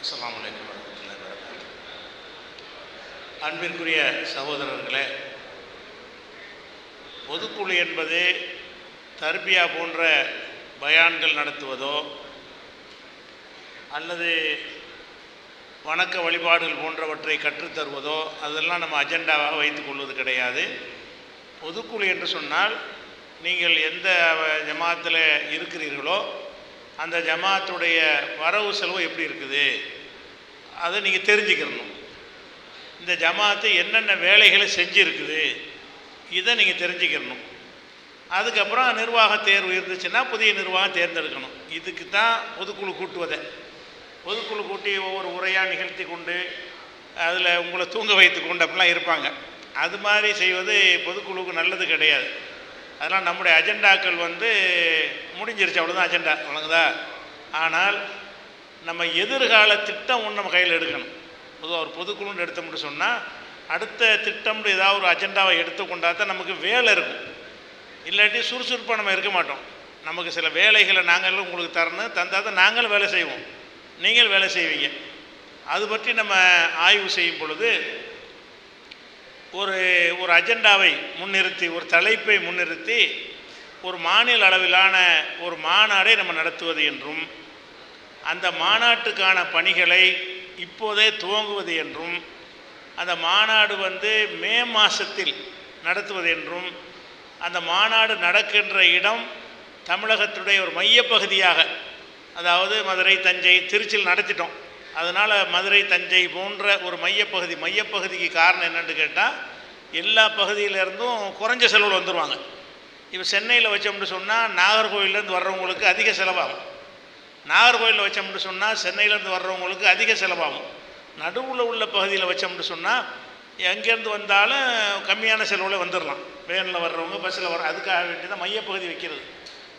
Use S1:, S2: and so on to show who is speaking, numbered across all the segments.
S1: அஸ்ஸலாமு அலைக்கும் வரஹ்மத்துல்லாஹி வபரகாத்துஹு. அன்பிற்குரிய சகோதரர்களே, பொதுக்குழு என்பது தர்பியா போன்ற பயான்கள் நடத்துவதோ அல்லது வணக்க வழிபாடுகள் போன்றவற்றை கற்றுத்தருவதோ அதெல்லாம் நம்ம அஜெண்டாவாக வைத்துக் கொள்வது கிடையாது. பொதுக்குழு என்று சொன்னால் நீங்கள் எந்த ஜமாத்தில் இருக்கிறீர்களோ அந்த ஜமாத்துடைய வரவு செலவு எப்படி இருக்குது அதை நீங்கள் தெரிஞ்சுக்கிறணும். இந்த ஜமாத்து என்னென்ன வேலைகளை செஞ்சுருக்குது இதை நீங்கள் தெரிஞ்சுக்கிறணும். அதுக்கப்புறம் நிர்வாக தேர்வு இருந்துச்சுன்னா புதிய நிர்வாகம் தேர்ந்தெடுக்கணும். இதுக்கு தான் பொதுக்குழு கூட்டுவதை. பொதுக்குழு கூட்டி ஒவ்வொரு உரையாக நிகழ்த்தி கொண்டு அதில் உங்களை தூங்க வைத்து கொண்டு அப்படிலாம் இருப்பாங்க. அது மாதிரி செய்வது பொதுக்குழுவுக்கு நல்லது கிடையாது. அதெல்லாம் நம்முடைய அஜெண்டாக்கள் முடிஞ்சிருச்சு, அவ்வளோதான் அஜெண்டா வழங்குதா. ஆனால் நம்ம எதிர்கால திட்டம் ஒன்று நம்ம கையில் எடுக்கணும். பொதுவாக ஒரு பொதுக்குழுன்னு எடுத்தோம்னு சொன்னால் அடுத்த திட்டம்னு ஏதாவது ஒரு அஜெண்டாவை எடுத்துக்கொண்டா தான் நமக்கு வேலை இருக்கும். இல்லாட்டி சுறுசுறுப்பாக நம்ம இருக்க மாட்டோம். நமக்கு சில வேலைகளை நாங்களும் உங்களுக்கு தரணும், தந்தால் தான் நாங்களும் வேலை செய்வோம், நீங்கள் வேலை செய்வீங்க. அது பற்றி நம்ம ஆய்வு செய்யும் பொழுது ஒரு அஜெண்டாவை முன்னிறுத்தி, ஒரு தலைப்பை முன்னிறுத்தி ஒரு மாநில அளவிலான ஒரு மாநாடை நம்ம நடத்துவது என்றும் அந்த மாநாட்டுக்கான பணிகளை இப்போதே துவங்குவது என்றும் அந்த மாநாடு மே மாதத்தில் நடத்துவது என்றும் அந்த மாநாடு நடக்கின்ற இடம் தமிழகத்துடைய ஒரு மையப்பகுதியாக, அதாவது மதுரை, தஞ்சை, திருச்சியில் நடத்திட்டோம். அதனால் மதுரை, தஞ்சை போன்ற ஒரு மையப்பகுதிக்கு காரணம் என்னென்னு கேட்டால் எல்லா பகுதியிலேருந்தும் குறைஞ்ச செலவில் வந்துடுவாங்க. இப்போ சென்னையில் வச்சோம்னு சொன்னால் நாகர்கோவிலேருந்து வர்றவங்களுக்கு அதிக செலவாகும். நாகர்கோவிலில் வச்சோம்னு சொன்னால் சென்னையிலேருந்து வர்றவங்களுக்கு அதிக செலவாகும். நடுவில் உள்ள பகுதியில் வச்சோம்னு சொன்னால் எங்கேருந்து வந்தாலும் கம்மியான செலவில் வந்துடலாம். வேனில் வர்றவங்க, பஸ்ஸில் வர, அதுக்காக வேண்டி தான் மையப்பகுதி வைக்கிறது.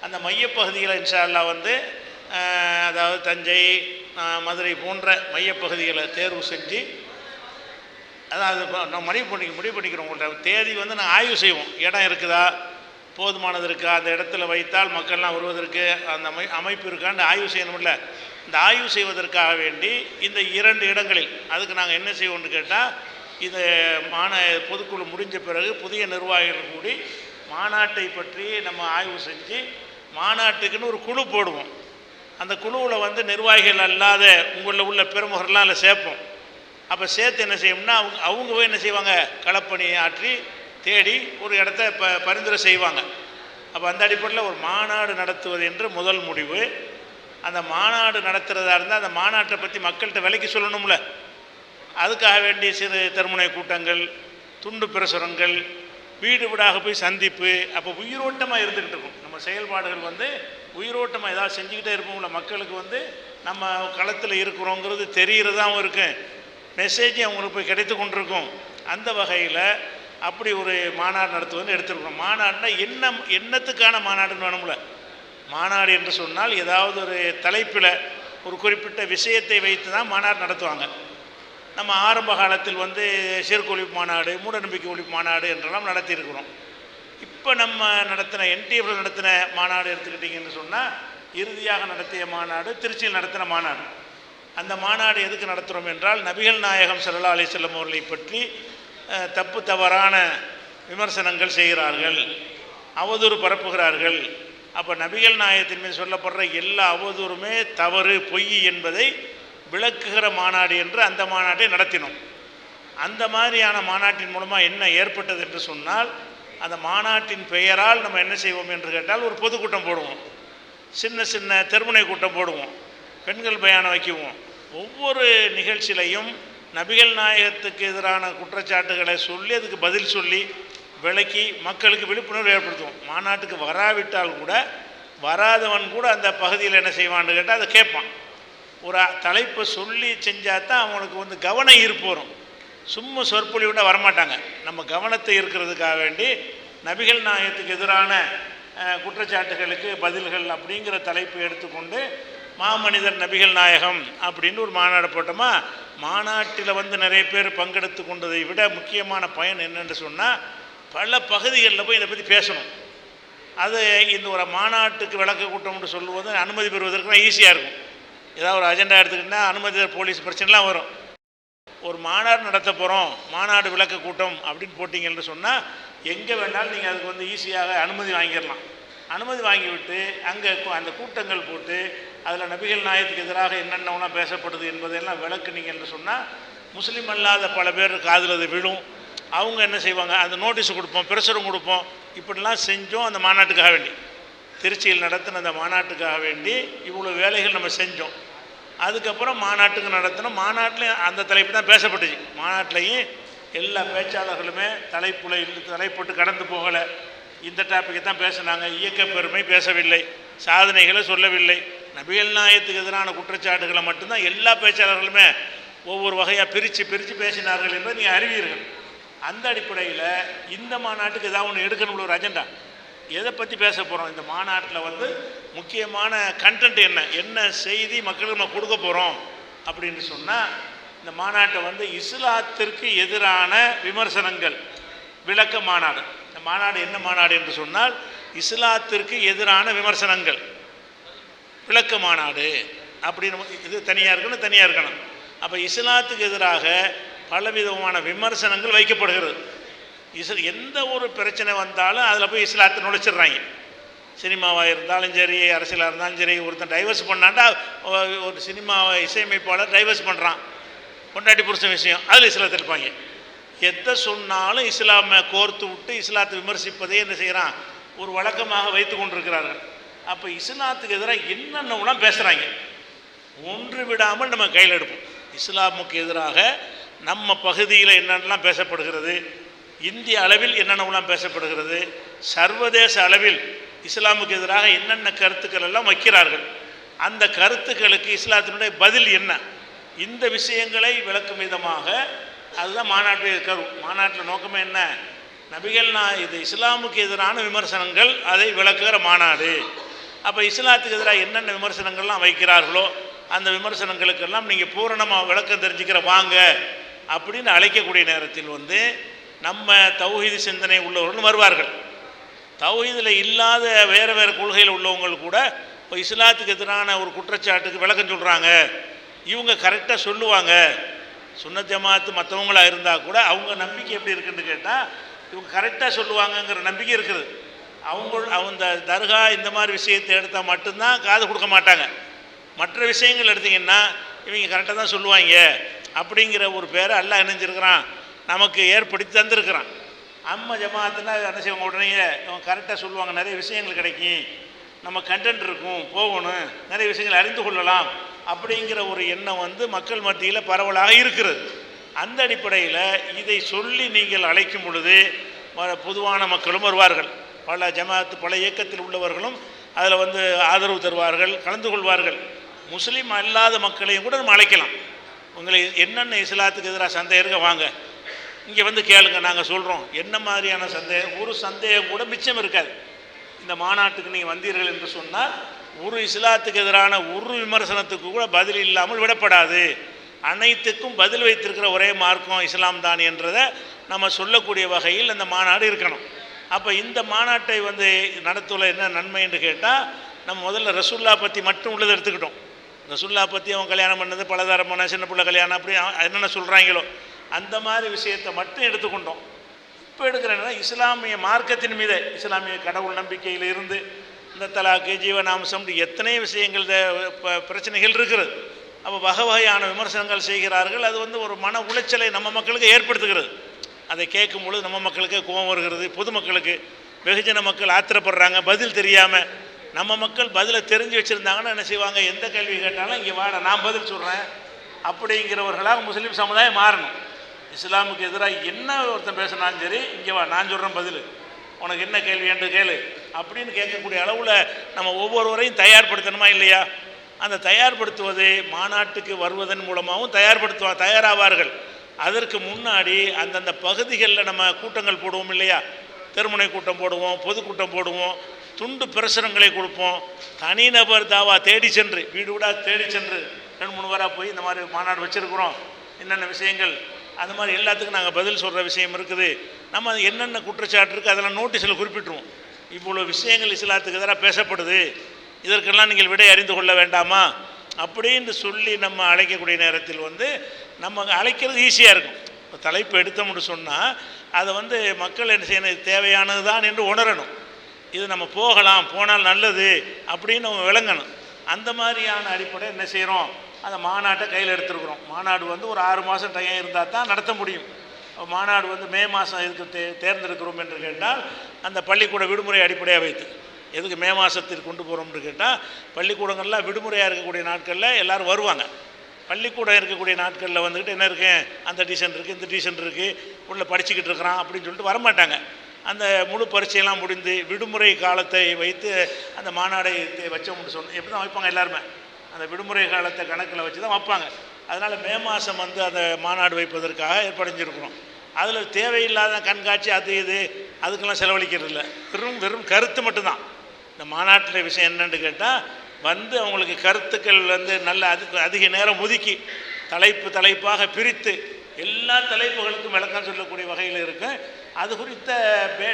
S1: அந்த மையப்பகுதியில் இன்ஷா அல்லாஹ் அதாவது தஞ்சை, மதுரை போன்ற மையப்பகுதிகளை தேர்வு செஞ்சு, அதாவது நம்ம முடிவு பண்ணிக்கிறோம். உங்கள்கிட்ட தேதி நாங்கள் ஆய்வு செய்வோம். இடம் இருக்குதா, போதுமானது இருக்கா, அந்த இடத்துல வைத்தால் மக்கள்லாம் வருவதற்கு அந்த அமைப்பு இருக்கான்னு ஆய்வு செய்யணும்ல. இந்த ஆய்வு செய்வதற்காக வேண்டி இந்த 2 இடங்களில் அதுக்கு நாங்கள் என்ன செய்வோம்னு கேட்டால், இந்த பொதுக்குழு முடிஞ்ச பிறகு புதிய நிர்வாகிகள் கூடி மாநாட்டை பற்றி நம்ம ஆய்வு செஞ்சு மாநாட்டுக்குன்னு ஒரு குழு போடுவோம். அந்த குழுவில் நிர்வாகிகள் அல்லாத உங்களில் உள்ள பெருமுகர்லாம் அதில் சேர்ப்போம். அப்போ சேர்த்து என்ன செய்யணும்னா அவங்க போய் என்ன செய்வாங்க, களப்பணி ஆற்றி தேடி ஒரு இடத்த பரிந்துரை செய்வாங்க. அப்போ அந்த அடிப்படையில் ஒரு மாநாடு நடத்துவது என்று முதல் முடிவு. அந்த மாநாடு நடத்துகிறதா இருந்தால் அந்த மாநாட்டை பற்றி மக்கள்கிட்ட விலைக்கு சொல்லணும்ல. அதுக்காக வேண்டிய சிறு தருமுனை கூட்டங்கள், துண்டு பிரசுரங்கள், வீடு வீடாக போய் சந்திப்பு. அப்போ உயிரோட்டமாக இருந்துக்கிட்டு இருக்கும். நம்ம செயல்பாடுகள் உயிரோட்டமாக ஏதாவது செஞ்சுக்கிட்டே இருப்போம்ல. மக்களுக்கு நம்ம களத்தில் இருக்கிறோங்கிறது தெரிகிறதாகவும் இருக்கு, மெசேஜ் அவங்களுக்கு போய் கிடைத்து கொண்டிருக்கும். அந்த வகையில் அப்படி ஒரு மாநாடு நடத்துவதுன்னு எடுத்துருக்கோம். மாநாடுனா என்னத்துக்கான மாநாடுன்னு வேணும்ல. மாநாடு என்று சொன்னால் ஏதாவது ஒரு தலைப்பில் ஒரு குறிப்பிட்ட விஷயத்தை வைத்து தான் மாநாடு நடத்துவாங்க. நம்ம ஆரம்ப காலத்தில் சிறுக்கு ஒழிப்பு மாநாடு, மூடநம்பிக்கை ஒழிப்பு மாநாடு என்றெல்லாம் நடத்தியிருக்கிறோம். இப்போ நம்ம நடத்தின NTF நடத்தின மாநாடு எடுத்துக்கிட்டிங்கன்னு சொன்னால் இறுதியாக நடத்திய மாநாடு திருச்சியில் நடத்தின மாநாடு. அந்த மாநாடு எதுக்கு நடத்துகிறோம் என்றால், நபிகள் நாயகம் ஸல்லல்லாஹு அலைஹி வஸல்லம் அவர்களை பற்றி தப்பு தவறான விமர்சனங்கள் செய்கிறார்கள், அவதூறு பரப்புகிறார்கள். அப்போ நபிகள் நாயகத்தின் மீது சொல்லப்படுற எல்லா அவதூறுமே தவறு, பொய் என்பதை விளக்குகிற மாநாடு என்று அந்த மாநாட்டை நடத்தினோம். அந்த மாதிரியான மாநாட்டின் மூலமாக என்ன ஏற்பட்டது என்று சொன்னால், அந்த மாநாட்டின் பெயரால் நம்ம என்ன செய்வோம் என்று கேட்டால் ஒரு பொதுக்கூட்டம் போடுவோம், சின்ன சின்ன தெருமுனை கூட்டம் போடுவோம், பெண்கள் பயானம் வைக்குவோம். ஒவ்வொரு நிகழ்ச்சியிலையும் நபிகள் நாயகத்துக்கு எதிரான குற்றச்சாட்டுகளை சொல்லி அதுக்கு பதில் சொல்லி விளக்கி மக்களுக்கு விழிப்புணர்வு ஏற்படுத்துவோம். மாநாட்டுக்கு வராவிட்டால் கூட வராதவன் கூட அந்த பகுதியில் என்ன செய்வான்னு கேட்டால் அதை கேட்பான். ஒரு தலைப்பை சொல்லி செஞ்சால் தான் அவங்களுக்கு கவன ஈர்ப்பு வரும். சும்மா சொற்பொழிவிட வரமாட்டாங்க. நம்ம கவனத்தை ஈர்க்கிறதுக்காக வேண்டி நபிகள் நாயகத்துக்கு எதிரான குற்றச்சாட்டுகளுக்கு பதில்கள் அப்படிங்கிற தலைப்பை எடுத்துக்கொண்டு மாமனிதர் நபிகள் நாயகம் அப்படின்னு ஒரு மாநாடு போட்டோமா. மாநாட்டில் நிறைய பேர் பங்கெடுத்து கொண்டதை விட முக்கியமான பயன் என்னென்னு சொன்னால், பல பகுதிகளில் போய் இதை பற்றி பேசணும். அது இந்த ஒரு மாநாட்டுக்கு விளக்க கூட்டம்னு சொல்லுவது அனுமதி பெறுவதற்கு ஈஸியாக இருக்கும். ஏதாவது ஒரு அஜெண்டா எடுத்துக்கிட்டால் அனுமதி போலீஸ் பிரச்சனைலாம் வரும். ஒரு மாநாடு நடத்த போகிறோம், மாநாடு விளக்க கூட்டம் அப்படின்னு போட்டிங்கன்னு சொன்னால் எங்கே வேணாலும் நீங்கள் அதுக்கு வந்து ஈஸியாக அனுமதி வாங்கிடலாம். அனுமதி வாங்கிவிட்டு அங்கே அந்த கூட்டங்கள் போட்டு அதில் நபிகள் நாயகத்துக்கு எதிராக என்னென்னலாம் பேசப்படுது என்பதையெல்லாம் விளக்குனீங்கன்னு சொன்னால் முஸ்லீம் அல்லாத பல பேர் காதில் அது விழும். அவங்க என்ன செய்வாங்க, அந்த நோட்டீஸ் கொடுப்போம், பிரசுரம் கொடுப்போம். இப்படிலாம் செஞ்சோம் அந்த மாநாட்டுக்காக வேண்டி, திருச்சியில் நடத்தின அந்த மாநாட்டுக்காக வேண்டி இவ்வளோ வேலைகள் நம்ம செஞ்சோம். அதுக்கப்புறம் மாநாட்டுக்கு நடத்தினோம். மாநாட்டில் அந்த தலைப்பு தான் பேசப்பட்டுச்சு. மாநாட்டிலையும் எல்லா பேச்சாளர்களுமே தலைப்பட்டு கடந்து போகலை. இந்த டாப்பிக்கை தான் பேசினாங்க. இயக்க பெருமை பேசவில்லை, சாதனைகளை சொல்லவில்லை, நபிகள் நாயகத்துக்கு எதிரான குற்றச்சாட்டுகளை மட்டும்தான் எல்லா பேச்சாளர்களுமே ஒவ்வொரு வகையாக பிரித்து பேசினார்கள் என்பதை நீங்கள் அறிவீர்கள். அந்த அடிப்படையில் இந்த மாநாட்டுக்கு ஏதாவது ஒன்று எடுக்கணும் ஒரு அஜெண்டா. எதை பற்றி பேச போகிறோம், இந்த மாநாட்டில் வந்து முக்கியமான கண்டென்ட் என்ன செய்தி மக்களுக்கு நம்ம கொடுக்க போகிறோம் அப்படின்னு சொன்னால், இந்த மாநாட்டை வந்து இஸ்லாத்திற்கு எதிரான விமர்சனங்கள் விளக்க மாநாடு. இந்த மாநாடு என்ன மாநாடு என்று சொன்னால், இஸ்லாத்திற்கு எதிரான விமர்சனங்கள் விளக்க மாநாடு அப்படின்னு. இது தனியாக இருக்கணும். அப்போ இஸ்லாத்துக்கு எதிராக பலவிதமான விமர்சனங்கள் வைக்கப்படுகிறது. எந்த ஒரு பிரச்சனை வந்தாலும் அதில் போய் இஸ்லாத்தை நுழைச்சிடுறாங்க. சினிமாவாக இருந்தாலும் சரி, அரசியலாக இருந்தாலும் சரி, ஒருத்தன் டைவர்ஸ் பண்ணாண்டா ஒரு சினிமாவை இசையமைப்பாளர் டைவர்ஸ் பண்ணுறான், பொண்டாட்டி புருஷன் விஷயம், அதில் இஸ்லாத்தில் இருப்பாங்க. எதை சொன்னாலும் இஸ்லாமை கோர்த்து விட்டு இஸ்லாத்தை விமர்சிப்பதே என்ன செய்கிறான், ஒரு வழக்கமாக வைத்து கொண்டிருக்கிறார்கள். அப்போ இஸ்லாத்துக்கு எதிராக என்னென்னலாம் பேசுகிறாங்க, ஒன்று விடாமல் நம்ம கையில் எடுப்போம். இஸ்லாமுக்கு எதிராக நம்ம பகுதியில் என்னென்னலாம் பேசப்படுகிறது, இந்திய அளவில் என்னென்னலாம் பேசப்படுகிறது, சர்வதேச அளவில் இஸ்லாமுக்கு எதிராக என்னென்ன கருத்துக்கள் எல்லாம் வைக்கிறார்கள், அந்த கருத்துக்களுக்கு இஸ்லாத்தினுடைய பதில் என்ன, இந்த விஷயங்களை விளக்கும் விதமாக அதுதான் மாநாட்டு கரு. மாநாட்டில் நோக்கமே என்ன, நபிகள் இது இஸ்லாமுக்கு எதிரான விமர்சனங்கள், அதை விளக்குகிற மாநாடு. அப்போ இஸ்லாத்துக்கு எதிராக என்னென்ன விமர்சனங்கள்லாம் வைக்கிறார்களோ அந்த விமர்சனங்களுக்கெல்லாம் நீங்கள் பூரணமாக விளக்கம் தெரிஞ்சுக்கிற வாங்க அப்படின்னு அழைக்கக்கூடிய நேரத்தில் வந்து நம்ம தௌஹீது சிந்தனை உள்ளவர்கள் வருவார்கள். தௌஹீதில் இல்லாத வேறு கொள்கையில் உள்ளவங்க கூட இப்போ இஸ்லாத்துக்கு எதிரான ஒரு குற்றச்சாட்டுக்கு விளக்கம் சொல்கிறாங்க, இவங்க கரெக்டாக சொல்லுவாங்க. சுன்னத் ஜமாத்து மற்றவங்களாக இருந்தால் கூட அவங்க நம்பிக்கை எப்படி இருக்குன்னு கேட்டால் இவங்க கரெக்டாக சொல்லுவாங்கங்கிற நம்பிக்கை இருக்குது. அவங்க தர்கா இந்த மாதிரி விஷயத்தை எடுத்தால் மட்டும்தான் காது கொடுக்க மாட்டாங்க. மற்ற விஷயங்கள் எடுத்திங்கன்னா இவங்க கரெக்டாக தான் சொல்லுவாங்க அப்படிங்கிற ஒரு பேரை அல்லாஹ் இணைஞ்சிருக்கிறான், நமக்கு ஏற்படுத்தி தந்திருக்கிறான். ஜமாத்துனா என்ன செய்வாங்க, உடனே அவங்க கரெக்டாக சொல்லுவாங்க, நிறைய விஷயங்கள் கிடைக்கும், நம்ம கண்டென்ட் இருக்கும், போகணும், நிறைய விஷயங்கள் அறிந்து கொள்ளலாம் அப்படிங்கிற ஒரு எண்ணம் வந்து மக்கள் மத்தியில் பரவலாக இருக்கிறது. அந்த அடிப்படையில் இதை சொல்லி நீங்கள் அழைக்கும் பொழுது பொதுவான மக்களும் வருவார்கள். பல ஜமாத்து பல இயக்கத்தில் உள்ளவர்களும் அதில் வந்து ஆதரவு தருவார்கள், கலந்து கொள்வார்கள். முஸ்லீம் அல்லாத மக்களையும் கூட நம்ம அழைக்கலாம். உங்களை என்னென்ன இஸ்லாத்துக்கு எதிராக சந்தேகம் இருக்க வாங்க, இங்கே வந்து கேளுங்க, நாங்கள் சொல்கிறோம். என்ன மாதிரியான சந்தேகம், ஒரு சந்தேகம் கூட மிச்சம் இருக்காது. இந்த மாநாட்டுக்கு நீங்கள் வந்தீர்கள் என்று சொன்னால் ஒரு இஸ்லாத்துக்கு எதிரான ஒரு விமர்சனத்துக்கு கூட பதில் இல்லாமல் விடப்படாது. அனைத்துக்கும் பதில் வைத்திருக்கிற ஒரே மார்க்கம் இஸ்லாம் தான் என்றதை நம்ம சொல்லக்கூடிய வகையில் அந்த மாநாடு இருக்கணும். அப்போ இந்த மாநாட்டை வந்து நடத்துவதில் என்ன நன்மை என்று கேட்டால், நம்ம முதல்ல ரசூல்லா பற்றி மட்டும் உள்ளதை எடுத்துக்கிட்டோம். ரசூல்லா பற்றி அவன் கல்யாணம் பண்ணது, பலதரமான சின்ன பிள்ளை கல்யாணம், அப்படி என்னென்ன சொல்கிறாங்களோ அந்த மாதிரி விஷயத்தை மட்டும் எடுத்துக்கொண்டோம். இப்போ எடுக்கிறேன்னா இஸ்லாமிய மார்க்கத்தின் மீது, இஸ்லாமிய கடவுள் நம்பிக்கையில் இருந்து இந்த தலாக்கு, ஜீவனாம்சம், எத்தனை விஷயங்கள் பிரச்சனைகள் இருக்கிறது. அப்போ வகையான விமர்சனங்கள் செய்கிறார்கள். அது வந்து ஒரு மன உளைச்சலை நம்ம மக்களுக்கு ஏற்படுத்துகிறது. அதை கேட்கும்பொழுது நம்ம மக்களுக்கு கோபம் வருகிறது. பொதுமக்களுக்கு, வெகுஜன மக்கள் ஆத்திரப்படுறாங்க பதில் தெரியாமல். நம்ம மக்கள் பதிலை தெரிஞ்சு வச்சுருந்தாங்கன்னா என்ன செய்வாங்க, எந்த கேள்வி கேட்டாலும் இங்கே வாட நான் பதில் சொல்கிறேன் அப்படிங்கிறவர்களாக முஸ்லீம் சமுதாயம் மாறணும். இஸ்லாமுக்கு எதிராக என்ன ஒருத்தன் பேசினாலும் சரி, இங்கே வா நான் சொல்கிறேன் பதில், உனக்கு என்ன கேள்வி என்று கேளு அப்படின்னு கேட்கக்கூடிய அளவில் நம்ம ஒவ்வொருவரையும் தயார்படுத்தணுமா இல்லையா? அந்த தயார்படுத்துவது மாநாட்டுக்கு வருவதன் மூலமாகவும் தயாராவார்கள். அதற்கு முன்னாடி அந்தந்த பகுதிகளில் நம்ம கூட்டங்கள் போடுவோம் இல்லையா, தெருமுனை கூட்டம் போடுவோம், பொதுக்கூட்டம் போடுவோம், துண்டு பிரசுரங்களை கொடுப்போம். தனிநபர் தாவா தேடி சென்று, வீடு வீடாக தேடி சென்று 2-3 வாரம் போய் இந்த மாதிரி மாநாடு வச்சுருக்குறோம், என்னென்ன விஷயங்கள், அந்த மாதிரி எல்லாத்துக்கும் நாங்கள் பதில் சொல்கிற விஷயம் இருக்குது, நம்ம அது என்னென்ன குற்றச்சாட்டு இருக்குது அதெல்லாம் நோட்டீஸில் குறிப்பிட்டுருவோம். இவ்வளோ விஷயங்கள் இஸ்லாத்துக்கு எதிராக பேசப்படுது, இதற்கெல்லாம் நீங்கள் விடை அறிந்து கொள்ள வேண்டாமா அப்படின்னு சொல்லி நம்ம அழைக்கக்கூடிய நேரத்தில் வந்து நம்ம அழைக்கிறது ஈஸியாக இருக்கும். இப்போ தலைப்பு எடுத்தோம்னு சொன்னால் அதை வந்து மக்கள் என்ன செய்யணும், தேவையானது தான் என்று உணரணும். இது நம்ம போனால் நல்லது அப்படின்னு நம்ம விளங்கணும். அந்த மாதிரியான அடிப்படை என்ன செய்கிறோம், அந்த மாநாட்டை கையில் எடுத்துருக்குறோம். மாநாடு வந்து ஒரு 6 மாதம் டைம் இருந்தால் தான் நடத்த முடியும். மாநாடு வந்து மே மாதம் எதுக்கு தேர்ந்தெடுக்கிறோம் என்று கேட்டால், அந்த பள்ளிக்கூட விடுமுறை அடிப்படையாக வைத்து எதுக்கு மே மாதத்தில் கொண்டு போகிறோம்னு கேட்டால், பள்ளிக்கூடங்கள்லாம் விடுமுறையாக இருக்கக்கூடிய நாட்களில் எல்லோரும் வருவாங்க. பள்ளிக்கூடம் இருக்கக்கூடிய நாட்களில் வந்துக்கிட்டு என்ன இருக்கு, அந்த டியூஷன் இருக்குது, இந்த டியூஷன் இருக்குது, உள்ள படிச்சுக்கிட்டு இருக்கிறான் அப்படின்னு சொல்லிட்டு வரமாட்டாங்க. அந்த முழு பரீட்சையெல்லாம் முடிந்து விடுமுறை காலத்தை வைத்து அந்த மாநாடை வச்சோம்னு சொன்ன எப்படி தான் வைப்பாங்க எல்லாருமே, அந்த விடுமுறை காலத்தை கணக்கில் வச்சு தான் வைப்பாங்க. அதனால் மே மாதம் வந்து அந்த மாநாடு வைப்பதற்காக ஏற்படைஞ்சிருக்கிறோம். அதில் தேவையில்லாத கண்காட்சி அது இது அதுக்கெல்லாம் செலவழிக்கிறது இல்லை. வெறும் கருத்து மட்டும்தான். இந்த மாநாட்டில் விஷயம் என்னென்னு கேட்டால், வந்து அவங்களுக்கு கருத்துக்கள் வந்து நல்ல அதிக நேரம் ஒதுக்கி தலைப்பாக பிரித்து எல்லா தலைப்புகளுக்கும் விளக்கம் சொல்லக்கூடிய வகையில் இருக்கும். அது குறித்த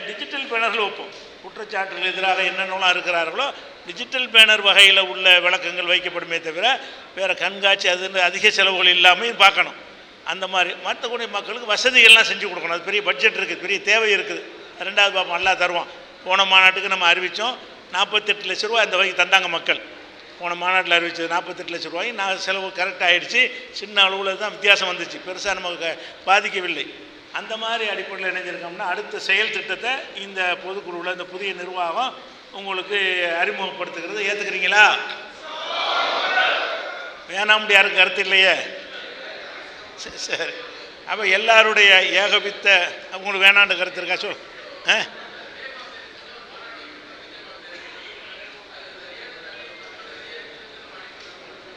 S1: டிஜிட்டல் பேனர்கள் வைப்போம். குற்றச்சாட்டுகள் எதிராக என்னென்னலாம் இருக்கிறார்களோ டிஜிட்டல் பேனர் வகையில் உள்ள விளக்கங்கள் வைக்கப்படுமே தவிர வேறு கண்காட்சி அது அதிக செலவுகள் இல்லாமல் பார்க்கணும். அந்த மாதிரி மற்றக்கூடிய மக்களுக்கு வசதிகள்லாம் செஞ்சு கொடுக்கணும். அது பெரிய பட்ஜெட் இருக்குது, பெரிய தேவை இருக்குது. 2வது பாப்பம் நல்லா தருவான். போன மாநாட்டுக்கு நம்ம அறிவித்தோம் 48 லட்ச ரூபா இந்த வகைக்கு தந்தாங்க மக்கள். போன மாநாட்டில் அறிவித்தது 48 லட்ச ரூபாய். நான் செலவு கரெக்டாக ஆகிடுச்சு. சின்ன அளவில் தான் வித்தியாசம் வந்துச்சு, பெருசாக நமக்கு பாதிக்கவில்லை. அந்த மாதிரி அடிப்படையில் இணைஞ்சிருக்கோம்னா அடுத்த செயல் திட்டத்தை இந்த பொதுக்குழுவில் இந்த புதிய நிர்வாகம் உங்களுக்கு அறிமுகப்படுத்துகிறது. ஏற்றுக்கிறீங்களா? வேணாம்னு யாருக்கு கருத்து இல்லையே? சரி. அப்போ எல்லாருடைய ஏகபித்த உங்களுக்கு வேணான்ற கருத்து இருக்கா? சொல்.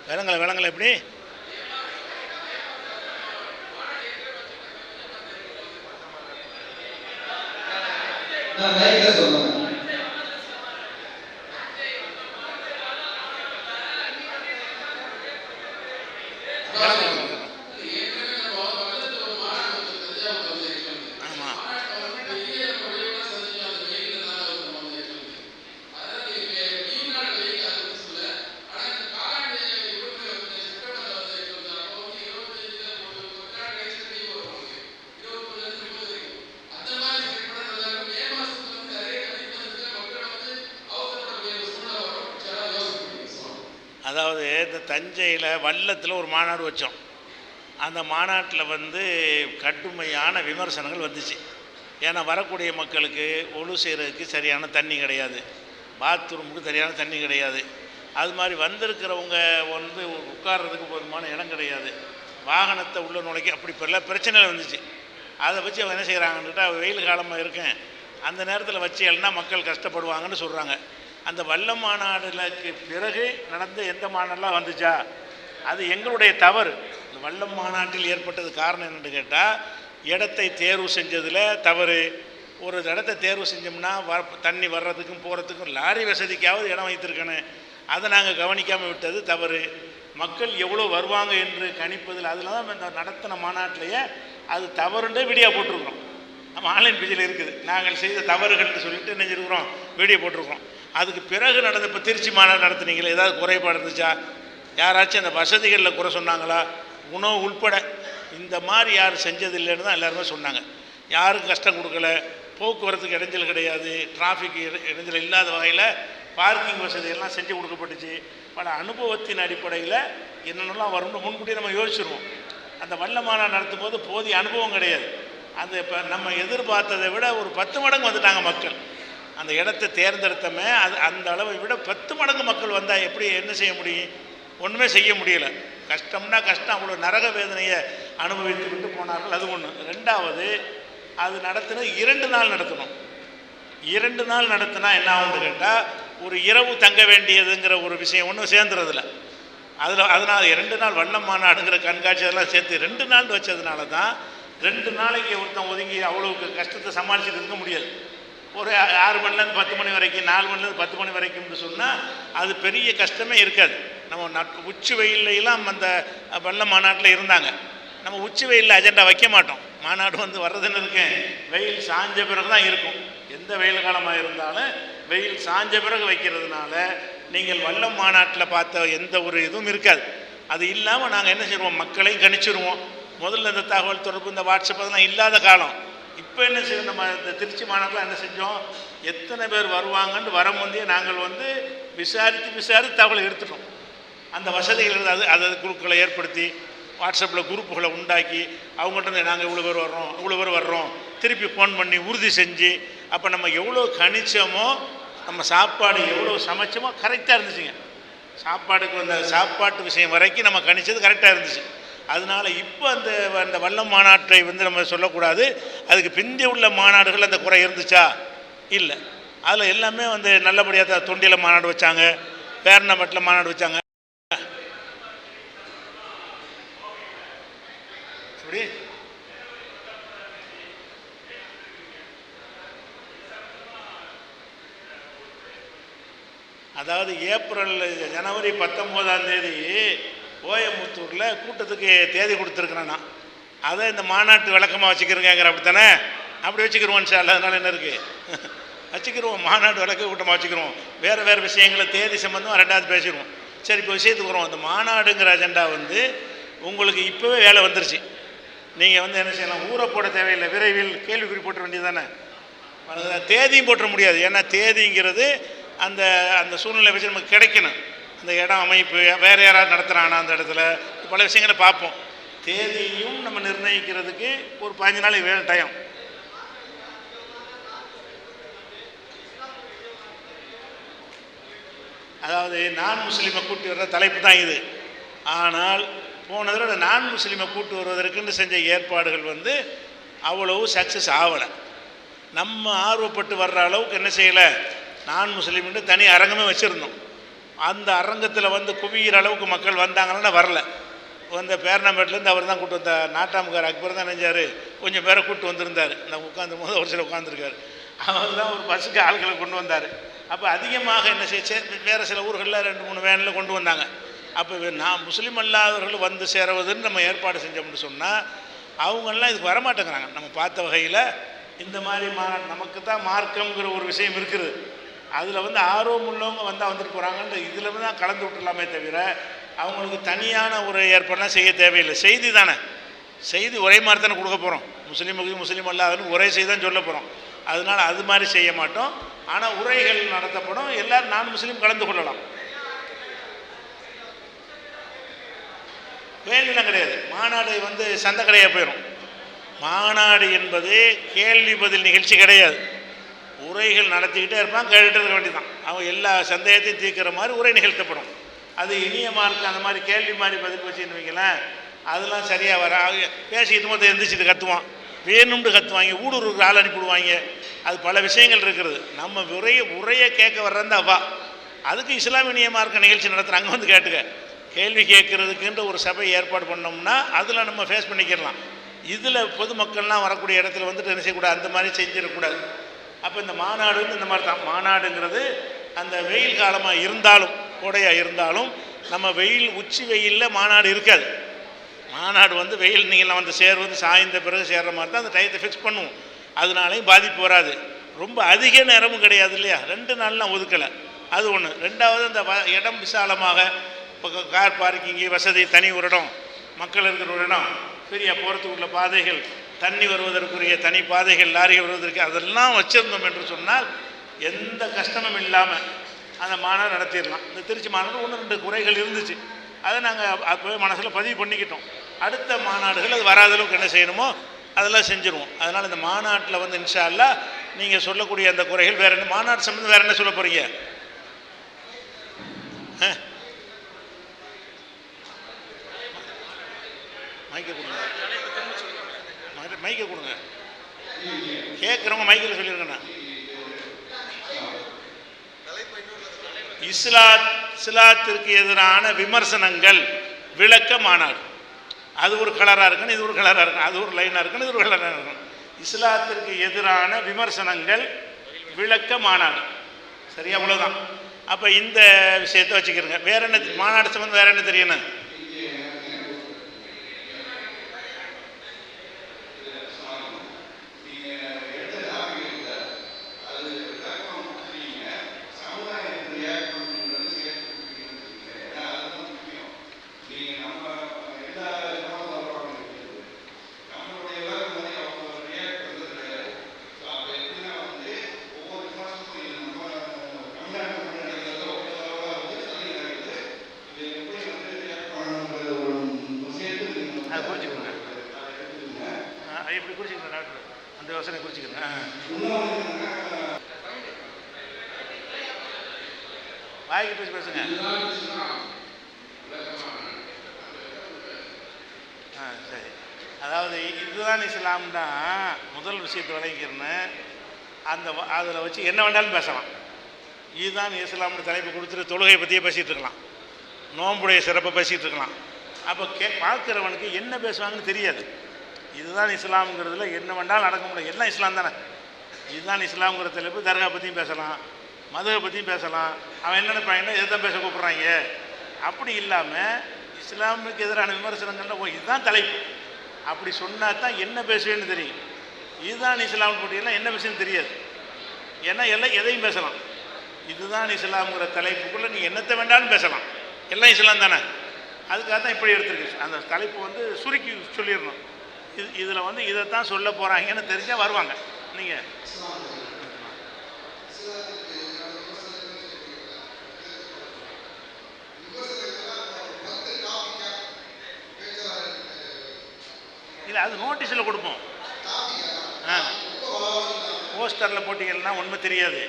S1: விளங்கலை எப்படி? அதாவது இந்த தஞ்சையில் வல்லத்தில் ஒரு மாநாடு வச்சோம். அந்த மாநாட்டில் வந்து கடுமையான விமர்சனங்கள் வந்துச்சு. ஏன்னா வரக்கூடிய மக்களுக்கு ஒழு செய்கிறதுக்கு சரியான தண்ணி கிடையாது, பாத்ரூமுக்கு சரியான தண்ணி கிடையாது, அது மாதிரி வந்திருக்கிறவங்க வந்து உட்கார்றதுக்கு போதுமான இடம் கிடையாது, வாகனத்தை உள்ள நுழைக்க அப்படி பல பிரச்சனைகள் வந்துச்சு. அதை வச்சு அவங்க என்ன செய்கிறாங்கன்னுட்டா, வெயில் காலமாக இருக்கேன் அந்த நேரத்தில் வச்சேன்னா மக்கள் கஷ்டப்படுவாங்கன்னு சொல்கிறாங்க. அந்த வல்ல மாநாடுக்கு பிறகு நடந்த எந்த மாநாடெலாம் வந்துச்சா, அது எங்களுடைய தவறு. இந்த வல்லம் மாநாட்டில் ஏற்பட்டது காரணம் என்னென்னு கேட்டால், இடத்தை தேர்வு செஞ்சதில் தவறு. ஒரு இடத்தை தேர்வு செஞ்சோம்னா தண்ணி வர்றதுக்கும் போகிறதுக்கும் லாரி வசதிக்காவது இடம் வைத்திருக்கணும். அதை நாங்கள் கவனிக்காமல் விட்டது தவறு. மக்கள் எவ்வளோ வருவாங்க என்று கணிப்பதில் அதில் தான் இந்த நடத்தின மாநாட்டிலேயே அது தவறுன்றே வீடியோ போட்டிருக்கிறோம். நம்ம ஆன்லைன் பேஜில் இருக்குது. நாங்கள் செய்த தவறுகள்னு சொல்லிட்டு நினைச்சிருக்கிறோம், வீடியோ போட்டிருக்கிறோம். அதுக்கு பிறகு நடந்த இப்போ திருச்சி மாநாடு நடத்துனீங்களே, ஏதாவது குறைபாடு இருந்துச்சா? யாராச்சும் அந்த வசதிகளில் குறை சொன்னாங்களா? உணவு உள்பட இந்த மாதிரி யார் செஞ்சதில்லைன்னு தான் எல்லாருமே சொன்னாங்க. யாருக்கும் கஷ்டம் கொடுக்கல, போக்குவரத்துக்கு இடைஞ்சல் கிடையாது, டிராஃபிக் இடைஞ்சல் இல்லாத வகையில் பார்க்கிங் வசதியெல்லாம் செஞ்சு கொடுக்கப்பட்டுச்சு. பல அனுபவத்தின் அடிப்படையில் என்னென்னலாம் வரும்னு முன்கூட்டியே நம்ம யோசிச்சிருவோம். அந்த வல்ல மாநாடு நடத்தும் போது போதிய அனுபவம் கிடையாது. அந்த இப்போ நம்ம எதிர்பார்த்ததை விட ஒரு 10 மடங்கு வந்துட்டாங்க மக்கள். அந்த இடத்தை தேர்ந்தெடுத்தமே அது அந்த அளவை விட 10 மடங்கு மக்கள் வந்தால் எப்படி என்ன செய்ய முடியும்? ஒன்றுமே செய்ய முடியலை. கஷ்டம்னா கஷ்டம், அவ்வளோ நரக வேதனையை அனுபவித்து விட்டு போனார்கள். அது ஒன்று. 2வது, அது நடத்தினது 2 நாள் நடத்தணும். 2 நாள் நடத்தினா என்ன ஆகும்னு கேட்டால், ஒரு இரவு தங்க வேண்டியதுங்கிற ஒரு விஷயம் ஒன்றும் சேர்ந்துறதில்ல. அதனால் 2 நாள் வல்லம் மாநாடுங்கிற கண்காட்சி அதெல்லாம் சேர்த்து 2 நாள் வச்சதுனால தான் 2 நாளைக்கு ஒருத்தன் ஒதுங்கி அவ்வளோக்கு கஷ்டத்தை சமாளிச்சுட்டு இருக்க முடியாது. ஒரு 6 மணிலேருந்து 10 மணி வரைக்கும், 4 மணிலேருந்து 10 மணி வரைக்கும்னு சொன்னால் அது பெரிய கஷ்டமே இருக்காது. நம்ம உச்சி வெயிலெல்லாம் அந்த வல்ல மாநாட்டில் இருந்தாங்க. நம்ம உச்சி வெயிலில் அஜெண்டா வைக்க மாட்டோம். மாநாடு வந்து வர்றதுன்னு இருக்கேன், வெயில் சாஞ்ச பிறகு தான் இருக்கும். எந்த வெயில் காலமாக இருந்தாலும் வெயில் சாஞ்ச பிறகு வைக்கிறதுனால நீங்கள் வல்லம் மாநாட்டில் பார்த்த எந்த ஒரு இதுவும் இருக்காது. அது இல்லாமல் நாங்கள் என்ன செய்வோம், மக்களையும் கணிச்சிருவோம். முதல்ல இந்த தகவல் தொடர்பு, இந்த வாட்ஸ்அப் அதெல்லாம் இல்லாத காலம். இப்போ என்ன செய்வோம், நம்ம இந்த திருச்சி மாநாட்டில் என்ன செஞ்சோம், எத்தனை பேர் வருவாங்கன்னு வர முந்தையே நாங்கள் வந்து விசாரித்து தகவலை எடுத்துட்டோம். அந்த வசதிகள் இருந்தால் அது குழுக்களை ஏற்படுத்தி வாட்ஸ்அப்பில் குரூப்புகளை உண்டாக்கி அவங்கள்ட்ட நாங்கள் இவ்வளோ பேர் வர்றோம் திருப்பி ஃபோன் பண்ணி உறுதி செஞ்சு, அப்போ நம்ம எவ்வளோ கணிச்சோமோ, நம்ம சாப்பாடு எவ்வளோ சமைச்சோமோ கரெக்டாக இருந்துச்சுங்க. சாப்பாடுக்கு வந்த சாப்பாட்டு விஷயம் வரைக்கும் நம்ம கணிச்சது கரெக்டாக இருந்துச்சு. அதனால் இப்போ அந்த வல்லம் மாநாட்டை வந்து நம்ம சொல்லக்கூடாது. அதுக்கு பிந்தி உள்ள மாநாடுகள் அந்த குறை இருந்துச்சா? இல்லை. அதில் எல்லாமே வந்து நல்லபடியாக தான். தொண்டியில் மாநாடு வச்சாங்க, பேரணமட்டில் மாநாடு வச்சாங்க. அப்படி அதாவது ஜனவரி 19ஆம் தேதி கோயம்புத்தூரில் கூட்டத்துக்கு தேதி கொடுத்துருக்குறேன்னா, அதை இந்த மாநாட்டு விளக்கமாக வச்சுக்கிறேங்கிற. அப்படித்தானே? அப்படி வச்சுக்கிடுவோம் சார். அதனால் என்ன இருக்குது, வச்சுக்கிடுவோம். மாநாட்டு விளக்க கூட்டமாக வச்சுக்கிறோம். வேறு விஷயங்களை தேதி சம்பந்தமாக ரெண்டாவது பேசிடுவோம். சரி, இப்போ விஷயத்துக்கு வரும். அந்த மாநாடுங்கிற அஜெண்டா வந்து உங்களுக்கு இப்போவே வேலை வந்துருச்சு. நீங்கள் வந்து என்ன செய்யலாம், ஊரை போட தேவையில்லை, விரைவில் கேள்விக்குறி போட்ட வேண்டியது தானே. தேதியும் போட்ட முடியாது. ஏன்னா தேதிங்கிறது அந்த அந்த சூழ்நிலை வச்சு நமக்கு கிடைக்கணும். அந்த இடம் அமைப்பு வேறு யாராவது நடத்துகிறானா அந்த இடத்துல பல விஷயங்களை பார்ப்போம். தேதியும் நம்ம நிர்ணயிக்கிறதுக்கு ஒரு 15 நாளைக்கு வேணும் டைம். அதாவது நான் முஸ்லீமை கூட்டி வர்ற தலைப்பு தான் இது. ஆனால் போன தடவை நான் முஸ்லீமை கூட்டு வருவதற்குன்னு செஞ்ச ஏற்பாடுகள் வந்து அவ்வளவு சக்ஸஸ் ஆகலை. நம்ம ஆர்வப்பட்டு வர்ற அளவுக்கு என்ன செய்யலை, நான் முஸ்லீம்னு தனி அரங்கமே வச்சுருந்தோம். அந்த அரங்கத்தில் வந்து குவிகிற அளவுக்கு மக்கள் வந்தாங்கன்னா வரல. வந்த பேரணம்பேட்டிலேருந்து அவர் தான் கூப்பிட்டு வந்தார். நாட்டாமுக்கார் அக்பர் தான் நினைஞ்சார், கொஞ்சம் பேரை கூப்பிட்டு வந்திருந்தார். நான் உட்காந்து போது ஒரு சில உட்காந்துருக்கார். அவர் தான் ஒரு பஸ்ஸுக்கு ஆட்களை கொண்டு வந்தார். அப்போ அதிகமாக என்ன செய்ய, வேறு சில ஊர்களில் 2-3 வேனில் கொண்டு வந்தாங்க. அப்போ நான் முஸ்லீம் அல்லாதவர்கள் வந்து சேருவதுன்னு நம்ம ஏற்பாடு செஞ்சோம்னு சொன்னால் அவங்கெல்லாம் இதுக்கு வரமாட்டேங்கிறாங்க. நம்ம பார்த்த வகையில் இந்த மாதிரி நமக்கு தான் மார்க்கம்ங்கிற ஒரு விஷயம் இருக்குது. அதில் வந்து ஆர்வம் உள்ளவங்க வந்தால் வந்துட்டு போகிறாங்கன்ற இதில் தான் கலந்து விட்டுலாமே தவிர அவங்களுக்கு தனியான ஒரு ஏற்பாடுலாம் செய்ய தேவையில்லை. செய்தி தானே, செய்தி ஒரே மாதிரி தானே கொடுக்க போகிறோம். முஸ்லீமுக்கு முஸ்லீம் அல்லாதவன்னு ஒரே செய்தி தான் சொல்ல போகிறோம். அதனால் அது மாதிரி செய்ய மாட்டோம். ஆனால் உரைகள் நடத்தப்படும். எல்லோரும் நான் முஸ்லீம் கலந்து கொள்ளலாம். கேள்விலாம் கிடையாது. மாநாடு வந்து சந்தை கடையாக போயிடும். மாநாடு என்பது கேள்வி பதில் நிகழ்ச்சி கிடையாது. உரைகள் நடத்திக்கிட்டே இருப்பான், கேட்டுட்டு இருக்க வேண்டியதான். அவங்க எல்லா சந்தேகத்தையும் தீர்க்கிற மாதிரி உரை நிகழ்த்தப்படும். அது இனிய மார்க் அந்த மாதிரி கேள்வி மாதிரி பதில் வச்சுன்னு வைங்களேன், அதெல்லாம் சரியாக வர. பேசிக்கிட்டு மொத்தம் எந்திரிச்சிட்டு கற்றுவான், வேணும்னு கற்றுவாங்க, ஊடுருவுக்கு ஆள் அனுப்பிவிடுவாங்க. அது பல விஷயங்கள் இருக்கிறது. நம்ம உரையை கேட்க வர்றந்தா வா, அதுக்கு இஸ்லாமிய மார்க்க நிகழ்ச்சி நடத்துகிற அங்கே வந்து கேட்டுக்க. கேள்வி கேட்குறதுக்குன்ற ஒரு சபை ஏற்பாடு பண்ணோம்னா அதில் நம்ம ஃபேஸ் பண்ணிக்கிடலாம். இதில் பொதுமக்கள்லாம் வரக்கூடிய இடத்துல வந்துட்டு என்ன செய்யக்கூடாது, அந்த மாதிரி செஞ்சிடக்கூடாது. அப்போ இந்த மாநாடு வந்து இந்த மாதிரி தான். மாநாடுங்கிறது அந்த வெயில் காலமாக இருந்தாலும் கோடையாக இருந்தாலும் நம்ம உச்சி வெயிலில் மாநாடு இருக்காது. மாநாடு வந்து வெயில் நீங்கள்லாம் வந்து சேர்வது சாய்ந்த பிறகு சேர்கிற மாதிரி தான் அந்த டயத்தை ஃபிக்ஸ் பண்ணுவோம். அதனாலையும் பாதிப்பு வராது. ரொம்ப அதிக நேரமும் கிடையாது இல்லையா, 2 நாள்லாம் ஒதுக்கலை. அது ஒன்று. ரெண்டாவது அந்த இடம் விசாலமாக, இப்போ கார் பார்க்கிங்கு வசதி, தனி ஒரு இடம், மக்கள் இருக்கிற ஒரு இடம், ஃப்ரீயாக போகிறதுக்கு உள்ள பாதைகள், தண்ணி வருவதற்குரிய தனி பாதைகள், லாரிகள் வருவதற்கு, அதெல்லாம் வச்சுருந்தோம் என்று சொன்னால் எந்த கஷ்டமும் இல்லாமல் அந்த மாநாடு நடத்திடலாம். இந்த திருச்சி மாநாடு 1-2 குறைகள் இருந்துச்சு. அதை நாங்கள் அப்போவே மனசில் பதிவு பண்ணிக்கிட்டோம். அடுத்த மாநாடுகள் அது வராத அளவுக்கு என்ன செய்யணுமோ அதெல்லாம் செஞ்சுருவோம். அதனால் இந்த மாநாட்டில் வந்து இன்ஷா அல்லாஹ் நீங்கள் சொல்லக்கூடிய அந்த குறைகள் வேறு என்ன, மாநாட்டு சம்பந்தம் வேறு என்ன சொல்ல போகிறீங்க? மைக்க கொடுங்க, மைக்க கொடுங்க, கேட்குறவங்க மைக்கில் சொல்லியிருக்கேண்ணா. இஸ்லாத்திற்கு எதிரான விமர்சனங்கள் விளக்க மாநாடு. அது ஒரு கலராக இருக்கணும், இது ஒரு கலராக இருக்கணும், அது ஒரு லைனாக இருக்கணும், இது ஒரு கலராக இருக்கணும். இஸ்லாத்திற்கு எதிரான விமர்சனங்கள் விளக்க மாநாடு. சரி, அவ்வளோதான். அப்போ இந்த விஷயத்தை வச்சுக்கிறேங்க. வேற என்ன மாநாடு சம்பந்தம் வேற என்ன தெரியணும்? அந்த யோசனை குறிச்சிக்கிறேன். வாய்க்கு பேசி பேசுங்க. சரி, அதாவது இதுதான் இஸ்லாம் தான் முதல் விஷயத்தை விளங்கிக்கிறேன்னு அந்த அதில் வச்சு என்ன வேண்டாலும் பேசலாம். இதுதான் இஸ்லாம்னு தலைப்பு கொடுத்துட்டு தொழுகையை பற்றியே பேசிகிட்டு இருக்கலாம், நோன்புடைய சிறப்பை பேசிகிட்டு இருக்கலாம். அப்போ பார்க்குறவனுக்கு என்ன பேசுவாங்கன்னு தெரியாது. இதுதான் இஸ்லாம்ங்கிறதுல என்ன வேண்டாலும் நடக்க முடியும், எல்லாம் இஸ்லாம் தானே. இதுதான் இஸ்லாம்ங்கிற தலைப்பு தர்கா பற்றியும் பேசலாம், மதுவை பற்றியும் பேசலாம். அவன் என்ன நினைப்பாங்கன்னா எதை பேச கூப்பிட்றாங்க. அப்படி இல்லாமல் இஸ்லாமுக்கு எதிரான விமர்சனங்கள்ல இதுதான் தலைப்பு அப்படி சொன்னால் தான் என்ன பேசுவேன்னு தெரியும். இதுதான் இஸ்லாம் போட்டியெல்லாம் என்ன விஷயம் தெரியாது. ஏன்னா எல்லாம் எதையும் பேசலாம். இதுதான் இஸ்லாம்ங்கிற தலைப்புக்குள்ளே நீ என்னத்தை வேண்டாலும் பேசலாம், எல்லாம் இஸ்லாம் தானே. அதுக்காக தான் இப்படி எடுத்துருக்கு. அந்த தலைப்பு சுருக்கி சொல்லிடணும். இதில் இதைத்தான் சொல்ல போகிறாங்கன்னு தெரிஞ்சால் வருவாங்க. நீங்கள் இல்லை, அது நோட்டீஸில் கொடுப்போம். போஸ்டரில் போட்டிங்கன்னா ஒன்றும் தெரியாது.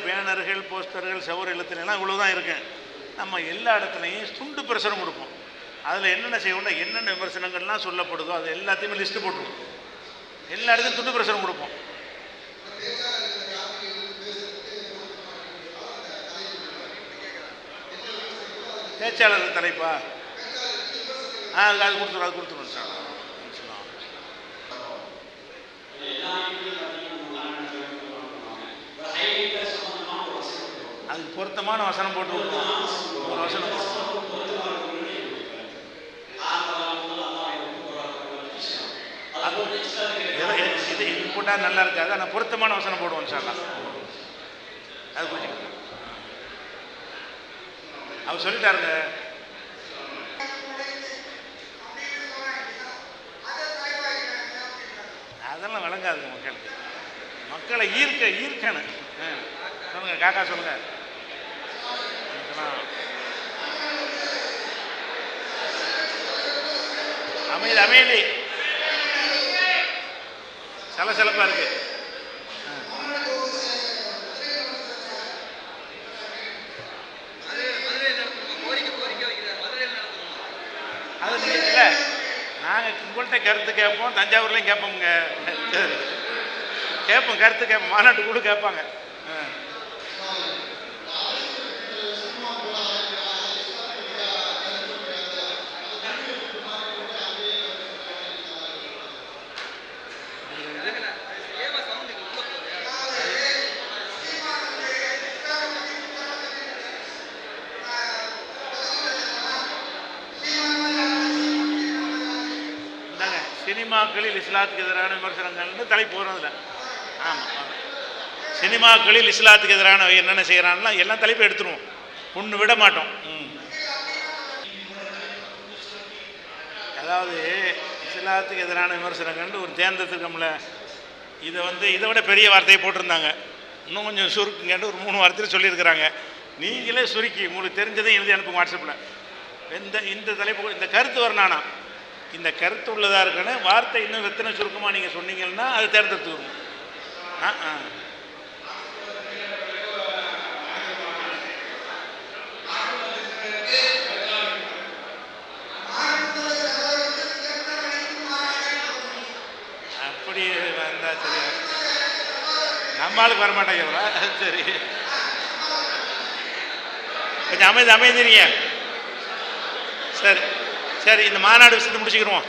S1: பேனர்கள் போஸ்டர்கள் செவர் எழுத்துலாம் இவ்வளோ தான் இருக்கு. நம்ம எல்லா இடத்துலையும் துண்டு பிரசுரம் கொடுப்போம். அதில் என்னென்ன செய்வோம்னா என்னென்ன விமர்சனங்கள்லாம் சொல்லப்படுதோ அது எல்லாத்தையுமே லிஸ்ட்டு போட்டுருவோம். எல்லா இடத்துலையும் துண்டு பிரசுரம் கொடுப்போம். பேச்சாளர் தலைப்பா அது கொடுத்துருவோம் சார். அதுக்கு பொருத்தமான வசனம் போட்டு விட்டுருவோம். ஒரு வசனம் இது போட்டால் நல்லா இருக்காது, ஆனால் பொருத்தமான வசனம் போடுவோம் சார். அது கொஞ்சம் அவர் சொல்லிட்டாருங்க. அதெல்லாம் விளங்காதுங்க மக்களுக்கு. மக்களை ஈர்க்கணும். சொல்லுங்க காக்கா, சொல்லுங்க. அமைதி சலசலப்பா இருக்கு. அது இல்லை, நாங்கள் உங்கள்கிட்ட கருத்து கேட்போம், தஞ்சாவூர்லையும் கேட்போங்க. கேட்போம், கருத்து கேட்போம், மாநாட்டு கூட கேட்பாங்க. சினிமாக்களில் இஸ்லாத்துக்கு எதிரான விமர்சனங்கள்னு தலைப்பு போகிறதில்ல. ஆமாம், சினிமாக்களில் இஸ்லாத்துக்கு எதிரான என்னென்ன செய்கிறான்னா எல்லாம் தலைப்பு எடுத்துருவோம், ஒன்று விட மாட்டோம். அதாவது இஸ்லாத்துக்கு எதிரான விமர்சனங்கள்னு ஒரு தேர்ந்தெடுத்துக்கோம்ல, இதை விட பெரிய வார்த்தையை போட்டிருந்தாங்க. இன்னும் கொஞ்சம் சுருக்குங்கன்னு ஒரு 3 வார்த்தையில் சொல்லியிருக்கிறாங்க. நீங்களே சுருக்கி உங்களுக்கு தெரிஞ்சதையும் எழுதி அனுப்புங்க வாட்ஸ்அப்பில். இந்த தலைப்பு இந்த கருத்து வரணானா, இந்த கருத்து உள்ளதாக இருக்கணும், வார்த்தை இன்னும் எத்தனை சுருக்கமாக நீங்கள் சொன்னீங்கன்னா அதை தேர்ந்தெடுத்துக்கணும். அப்படி வந்தால் சரி, நம்மளுக்கு வரமாட்டேங்கிறா. சரி, கொஞ்சம் அமைதிங்க. சரி, இந்த மாநாடு விஷயத்தை முடிச்சுக்கிடுவோம்.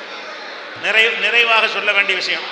S1: நிறைவாக சொல்ல வேண்டிய விஷயம்,